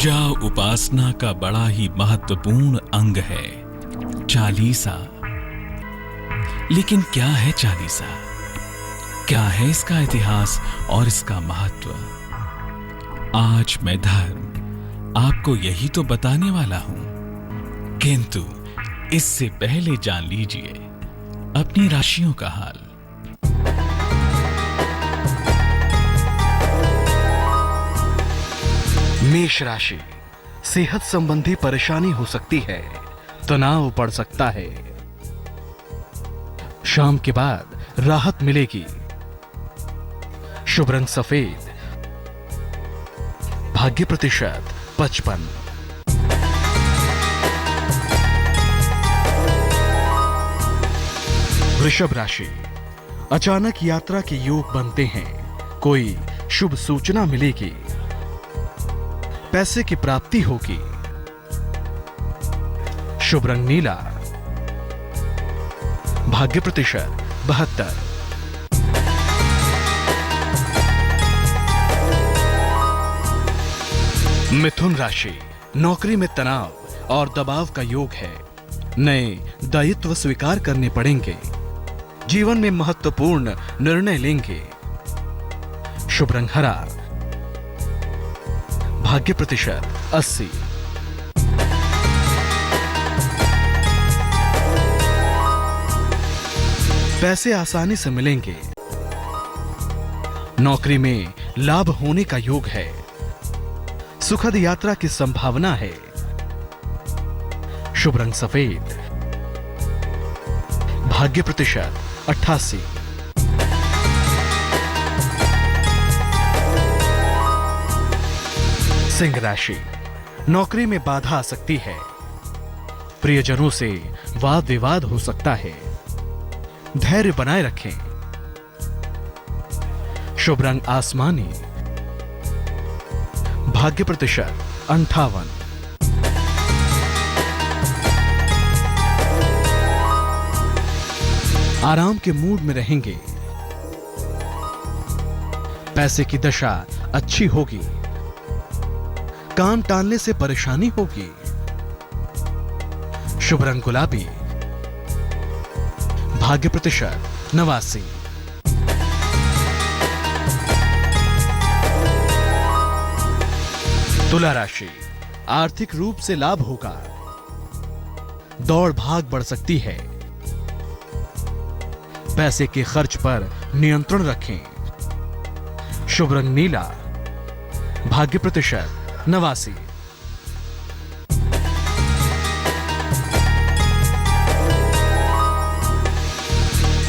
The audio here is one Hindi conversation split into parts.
पूजा उपासना का बड़ा ही महत्वपूर्ण अंग है चालीसा। लेकिन क्या है चालीसा? क्या है इसका इतिहास और इसका महत्व? आज मैं धर्म आपको यही तो बताने वाला हूं, किंतु इससे पहले जान लीजिए अपनी राशियों का हाल। मेष राशि, सेहत संबंधी परेशानी हो सकती है, तनाव बढ़ सकता है। शाम के बाद राहत मिलेगी। शुभ रंग सफेद। भाग्य प्रतिशत 55। वृषभ राशि, अचानक यात्रा के योग बनते हैं। कोई शुभ सूचना मिलेगी। पैसे की प्राप्ति होगी। शुभ रंग नीला। भाग्य प्रतिशत 72। मिथुन राशि, नौकरी में तनाव और दबाव का योग है। नए दायित्व स्वीकार करने पड़ेंगे। जीवन में महत्वपूर्ण निर्णय लेंगे। शुभ रंग हरा। भाग्य प्रतिशत 80। पैसे आसानी से मिलेंगे। नौकरी में लाभ होने का योग है। सुखद यात्रा की संभावना है। शुभ रंग सफेद। भाग्य प्रतिशत 88। सिंह राशि, नौकरी में बाधा आ सकती है। प्रियजनों से वाद विवाद हो सकता है। धैर्य बनाए रखें। शुभ रंग आसमानी। भाग्य प्रतिशत 58। आराम के मूड में रहेंगे। पैसे की दशा अच्छी होगी। काम टालने से परेशानी होगी। शुभ रंग गुलाबी। भाग्य प्रतिशत 89। तुला राशि, आर्थिक रूप से लाभ होगा। दौड़ भाग बढ़ सकती है। पैसे के खर्च पर नियंत्रण रखें। शुभ रंग नीला। भाग्य प्रतिशत 89।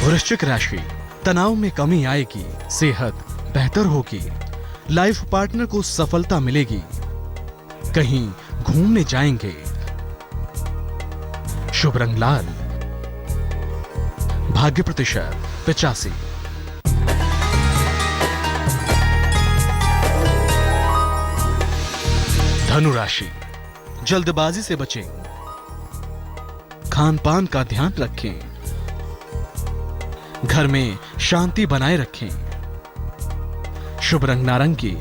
वृश्चिक राशि, तनाव में कमी आएगी। सेहत बेहतर होगी। लाइफ पार्टनर को सफलता मिलेगी। कहीं घूमने जाएंगे। शुभ रंग लाल। भाग्य प्रतिशत 85। धनु राशि, जल्दबाजी से बचें। खान पान का ध्यान रखें। घर में शांति बनाए रखें। शुभ रंग नारंगी।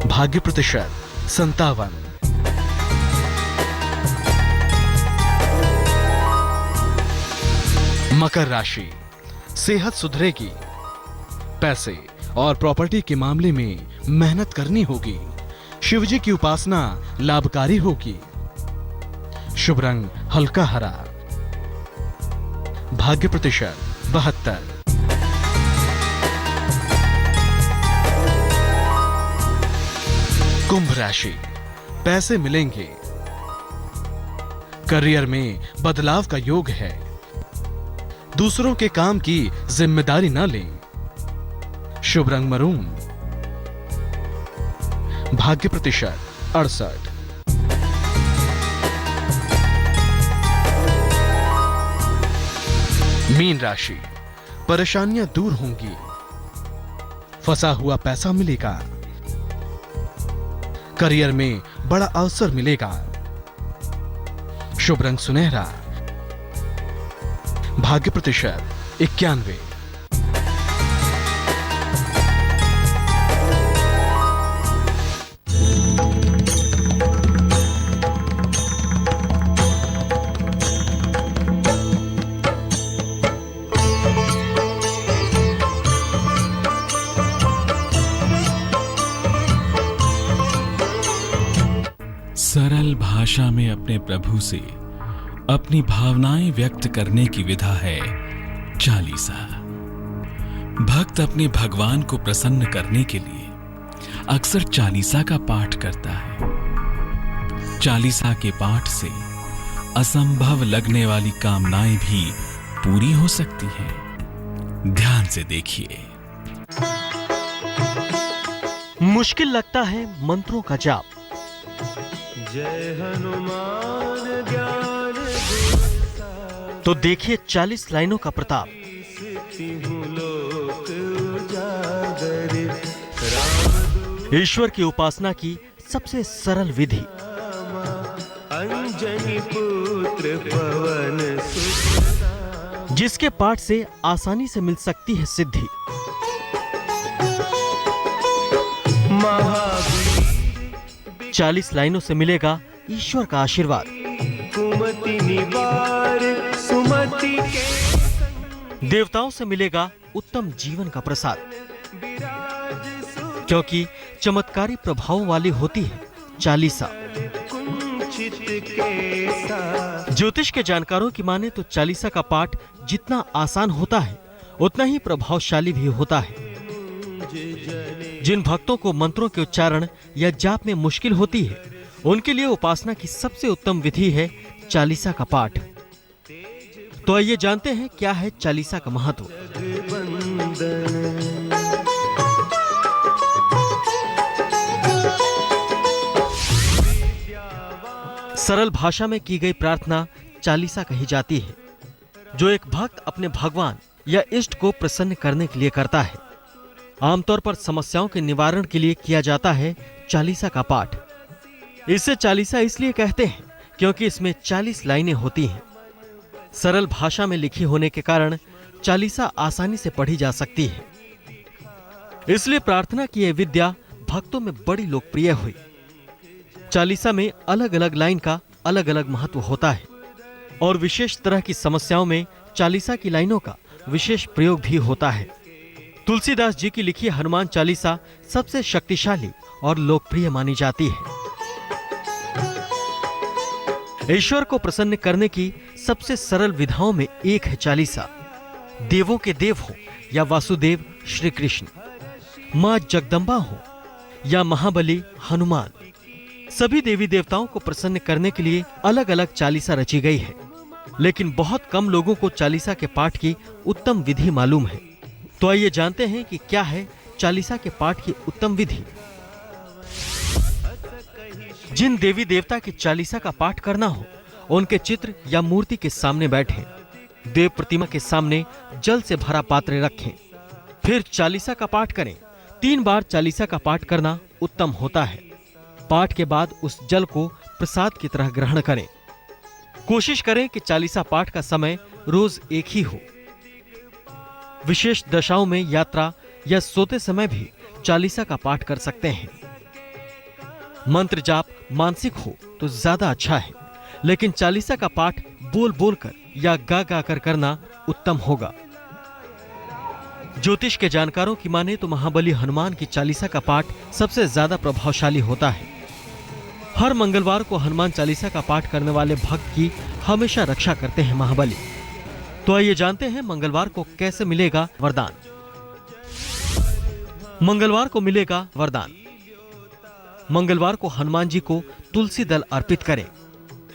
भाग्य प्रतिशत 57। मकर राशि, सेहत सुधरेगी। पैसे और प्रॉपर्टी के मामले में मेहनत करनी होगी। शिवजी की उपासना लाभकारी होगी। शुभ रंग हल्का हरा। भाग्य प्रतिशत 72। कुंभ राशि, पैसे मिलेंगे। करियर में बदलाव का योग है। दूसरों के काम की जिम्मेदारी न लें। शुभ रंग मरून। भाग्य प्रतिशत 68। मीन राशि, परेशानियां दूर होंगी। फंसा हुआ पैसा मिलेगा। करियर में बड़ा अवसर मिलेगा। शुभ रंग सुनहरा। भाग्य प्रतिशत 91। सरल भाषा में अपने प्रभु से अपनी भावनाएं व्यक्त करने की विधा है चालीसा। भक्त अपने भगवान को प्रसन्न करने के लिए अक्सर चालीसा का पाठ करता है। चालीसा के पाठ से असंभव लगने वाली कामनाएं भी पूरी हो सकती हैं। ध्यान से देखिए। मुश्किल लगता है मंत्रों का जाप। जय हनुमान ज्ञान तो देखिए 40 लाइनों का प्रताप। लोक उजागर ईश्वर की उपासना की सबसे सरल विधि। अंजनी पुत्र पवन सुत जिसके पाठ से आसानी से मिल सकती है सिद्धि। महावीर 40 लाइनों से मिलेगा ईश्वर का आशीर्वाद। कुमति निवार सुमति के देवताओं से मिलेगा उत्तम जीवन का प्रसाद, विराज सुख क्योंकि चमत्कारी प्रभाव वाली होती है चालीसा। कुंचित केसा ज्योतिष के जानकारों की माने तो चालीसा का पाठ जितना आसान होता है उतना ही प्रभावशाली भी होता है। जिन भक्तों को मंत्रों के उच्चारण या जाप में मुश्किल होती है उनके लिए उपासना की सबसे उत्तम विधि है चालीसा का पाठ। तो आइए जानते हैं क्या है चालीसा का महत्व। सरल भाषा में की गई प्रार्थना चालीसा कही जाती है, जो एक भक्त अपने भगवान या इष्ट को प्रसन्न करने के लिए करता है। आमतौर पर समस्याओं के निवारण के लिए किया जाता है चालीसा का पाठ। इसे चालीसा इसलिए कहते हैं क्योंकि इसमें 40 लाइनें होती हैं। सरल भाषा में लिखी होने के कारण चालीसा आसानी से पढ़ी जा सकती है। इसलिए प्रार्थना की यह विद्या भक्तों में बड़ी लोकप्रिय हुई। चालीसा में अलग अलग लाइन का अलग अलग महत्व होता है और विशेष तरह की समस्याओं में चालीसा की लाइनों का विशेष प्रयोग भी होता है। तुलसीदास जी की लिखी हनुमान चालीसा सबसे शक्तिशाली और लोकप्रिय मानी जाती है। ईश्वर को प्रसन्न करने की सबसे सरल विधाओं में एक है चालीसा। देवों के देव हो या वासुदेव श्री कृष्ण, मां जगदम्बा हो या महाबली हनुमान, सभी देवी देवताओं को प्रसन्न करने के लिए अलग अलग चालीसा रची गई है। लेकिन बहुत कम लोगों को चालीसा के पाठ की उत्तम विधि मालूम है। तो आइए जानते हैं कि क्या है चालीसा के पाठ की उत्तम विधि। जिन देवी देवता की चालीसा का पाठ करना हो उनके चित्र या मूर्ति के सामने बैठें। देव प्रतिमा के सामने जल से भरा पात्र रखें। फिर चालीसा का पाठ करें। 3 बार चालीसा का पाठ करना उत्तम होता है। पाठ के बाद उस जल को प्रसाद की तरह ग्रहण करें। कोशिश करें कि चालीसा पाठ का समय रोज एक ही हो। विशेष दशाओं में यात्रा या सोते समय भी चालीसा का पाठ कर सकते हैं। मंत्र जाप मानसिक हो तो ज्यादा अच्छा है, लेकिन चालीसा का पाठ बोल बोल कर या गा गा कर करना उत्तम होगा। ज्योतिष के जानकारों की माने तो महाबली हनुमान की चालीसा का पाठ सबसे ज्यादा प्रभावशाली होता है। हर मंगलवार को हनुमान चालीसा का पाठ करने वाले भक्त की हमेशा रक्षा करते हैं महाबली। तो आइए जानते हैं मंगलवार को कैसे मिलेगा वरदान। मंगलवार को मिलेगा वरदान। मंगलवार को हनुमान जी को तुलसी दल अर्पित करें।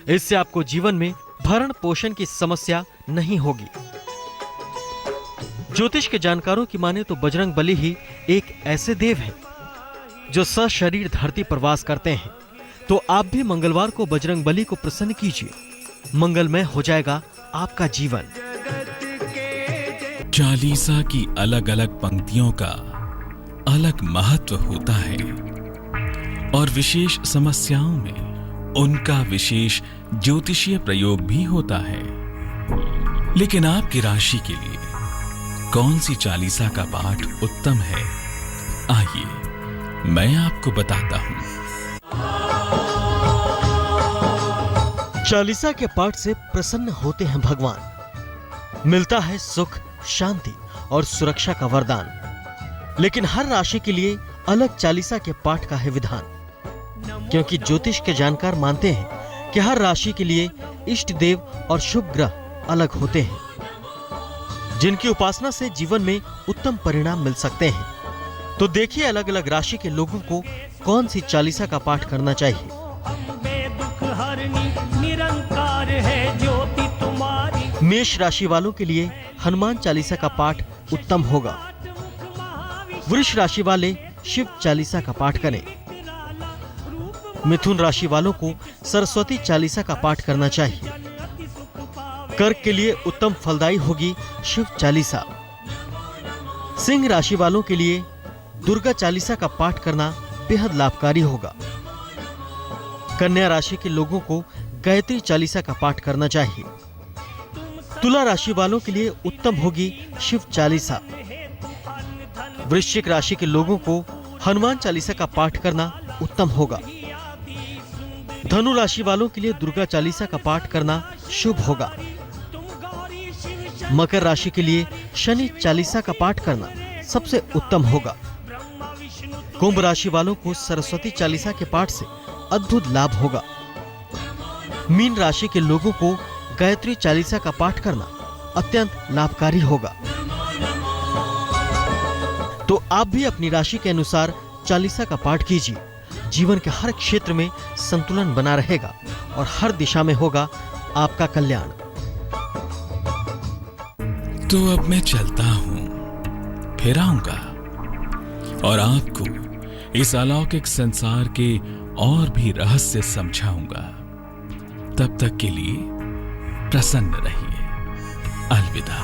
इससे आपको जीवन में भरण पोषण की समस्या नहीं होगी। ज्योतिष के जानकारों की माने तो बजरंग बली ही एक ऐसे देव हैं जो सशरीर धरती पर वास करते हैं। तो आप भी मंगलवार को बजरंग बली को प्रसन्न कीजिए। मंगलमय हो जाएगा आपका जीवन। चालीसा की अलग अलग पंक्तियों का अलग महत्व होता है और विशेष समस्याओं में उनका विशेष ज्योतिषीय प्रयोग भी होता है। लेकिन आपकी राशि के लिए कौन सी चालीसा का पाठ उत्तम है, आइए मैं आपको बताता हूं। चालीसा के पाठ से प्रसन्न होते हैं भगवान। मिलता है सुख, शांति और सुरक्षा का वरदान। लेकिन हर राशि के लिए अलग चालीसा के पाठ का है विधान। क्योंकि ज्योतिष के जानकार मानते हैं कि हर राशि के लिए इष्ट देव और शुभ ग्रह अलग होते हैं, जिनकी उपासना से जीवन में उत्तम परिणाम मिल सकते हैं। तो देखिए अलग अलग राशि के लोगों को कौन सी चालीसा का पाठ करना चाहिए। अम्बे दुख हरनी निरंकार है ज्योति तुम्हारी। मेष राशि वालों के लिए हनुमान चालीसा का पाठ उत्तम होगा। वृष राशि वाले शिव चालीसा का पाठ करें। मिथुन राशि वालों को सरस्वती चालीसा का पाठ करना चाहिए। कर्क के लिए उत्तम फलदायी होगी शिव चालीसा। सिंह राशि वालों के लिए दुर्गा चालीसा का पाठ करना बेहद लाभकारी होगा। कन्या राशि के लोगों को गायत्री चालीसा का पाठ करना चाहिए। तुला राशि वालों के लिए उत्तम होगी शिव चालीसा। वृश्चिक राशि के लोगों को हनुमान चालीसा का पाठ करना उत्तम होगा। धनु राशि वालों के लिए दुर्गा चालीसा का पाठ करना शुभ होगा। मकर राशि के लिए शनि चालीसा का पाठ करना सबसे उत्तम होगा। कुंभ राशि वालों को सरस्वती चालीसा के पाठ से अद्भुत लाभ होगा। मीन राशि के लोगों को गायत्री चालीसा का पाठ करना अत्यंत लाभकारी होगा। तो आप भी अपनी राशि के अनुसार चालीसा का पाठ कीजिए। जीवन के हर क्षेत्र में संतुलन बना रहेगा और हर दिशा में होगा आपका कल्याण। तो अब मैं चलता हूं, फिर आऊंगा और आपको इस अलौकिक संसार के और भी रहस्य समझाऊंगा। तब तक के लिए प्रसन्न रहिए। अलविदा।